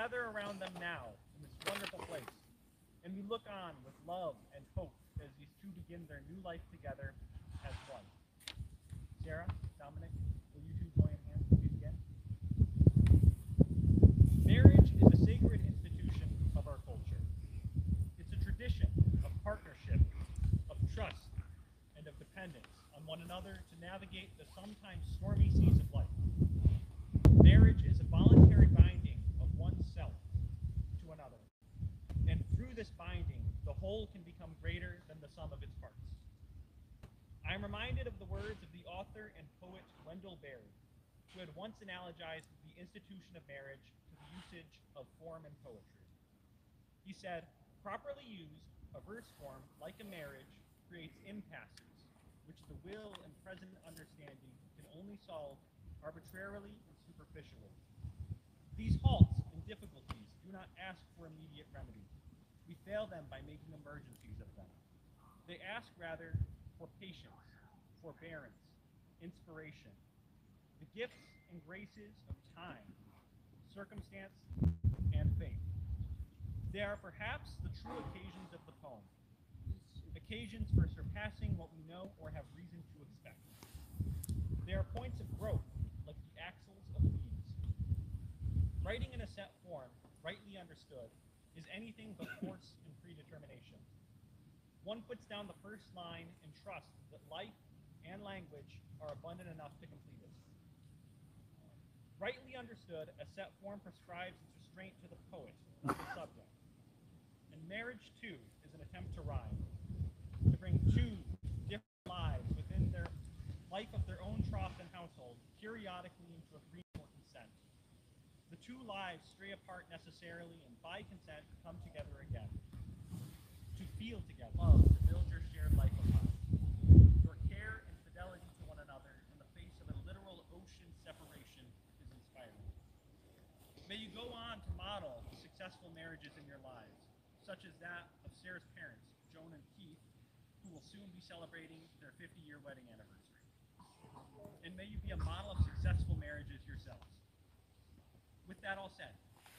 gather around them now in this wonderful place, and we look on with love and hope as these two begin their new life together as one. Sarah, Dominic, will you two join hands as we begin? Marriage is a sacred institution of our culture. It's a tradition of partnership, of trust, and of dependence on one another to navigate the sometimes stormy seas of life. Marriage is a voluntary binding of oneself to another, and through this binding, the whole can become greater than the sum of its parts. I am reminded of the words of the author and poet Wendell Berry, who had once analogized the institution of marriage to the usage of form in poetry. He said, properly used, a verse form, like a marriage, creates impasses, which the will and present understanding can only solve arbitrarily and superficially. These halts and difficulties do not ask for immediate remedy. We fail them by making emergencies of them. They ask rather for patience, forbearance, inspiration, the gifts and graces of time, circumstance, and faith. They are perhaps the true occasions of the poem, occasions for surpassing what we know or have reason to expect. They are points of growth, like the axles of wheels. Writing in a set form, rightly understood, is anything but force and predetermination. One puts down the first line and trusts that life and language are abundant enough to complete it. Rightly understood, a set form prescribes its restraint to the poet, not the subject. And marriage, too, is an attempt to rhyme, to bring two different lives within their life of their own troth and household, periodically into agreement or consent. The two lives stray apart necessarily, and by consent come together again. To feel together, love, to build your shared life upon. Your care and fidelity to one another in the face of a literal ocean separation is inspiring. May you go on to model successful marriages in your lives, such as that of Sarah's parents, Joan and Keith, who will soon be celebrating their 50-year wedding anniversary. And may you be a model of successful marriages yourselves. With that all said,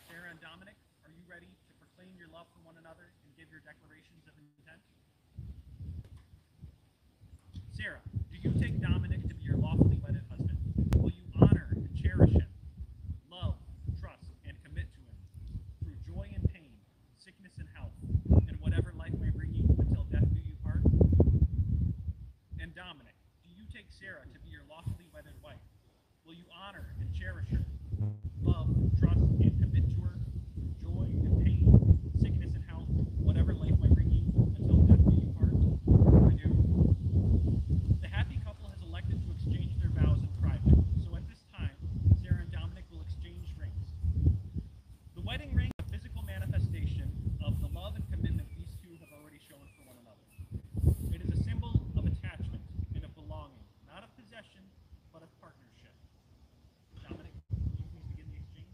Sarah and Dominic, are you ready to proclaim your love for one another and give your declarations of intent? Sarah, do you take Dominic to be your lawfully wedded husband? Will you honor and cherish him, love, trust, and commit to him through joy and pain, sickness and health, and whatever life may bring you until death do you part? And Dominic, do you take Sarah to be your lawfully wedded wife? Will you honor and cherish her, love, trust, and commit to her through joy and pain, sickness and health, whatever life might bring you until death do you part? I do. The happy couple has elected to exchange their vows in private, so at this time, Sarah and Dominic will exchange rings. The wedding ring is a physical manifestation of the love and commitment these two have already shown for one another. It is a symbol of attachment and of belonging, not of possession, but of partnership. Dominic, will you please begin the exchange?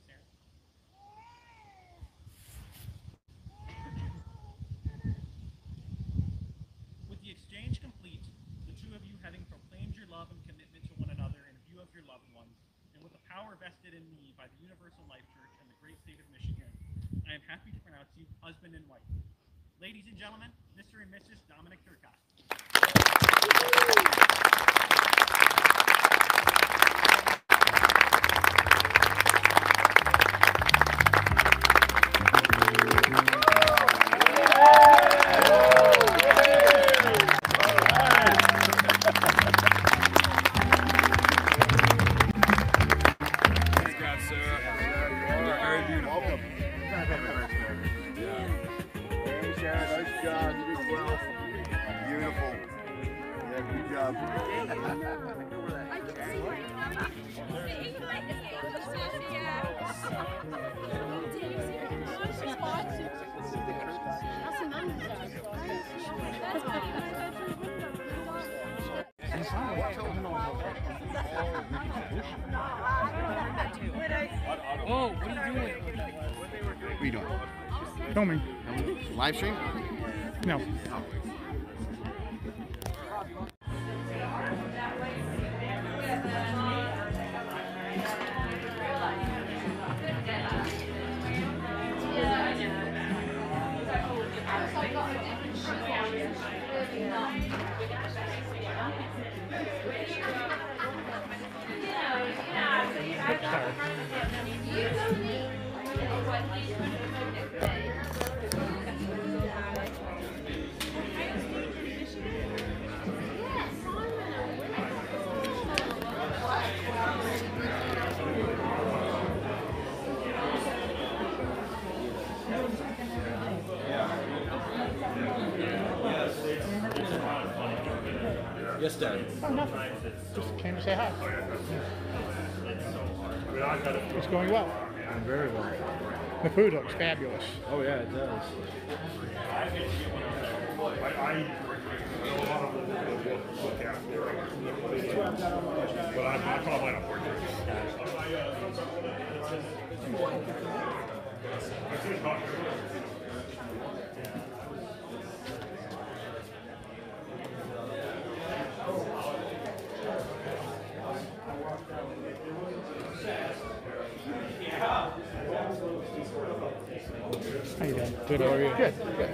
Sarah? With the exchange complete, the two of you having proclaimed your love and commitment to one another in view of your loved ones, and with the power vested in me by the Universal Life Church and the great state of Michigan, I am happy to pronounce you husband and wife. Ladies and gentlemen, Mr. and Mrs. Dominic Turcott. Oh, what are you doing? What are you doing? Filming. Live stream? No. Yes, Dad. Oh, nothing. Just came to say hi. It's going well. Very well. The food looks fabulous. Oh yeah, it does. But I call mine a portrait. How you doing? Good, how are you? Good, good.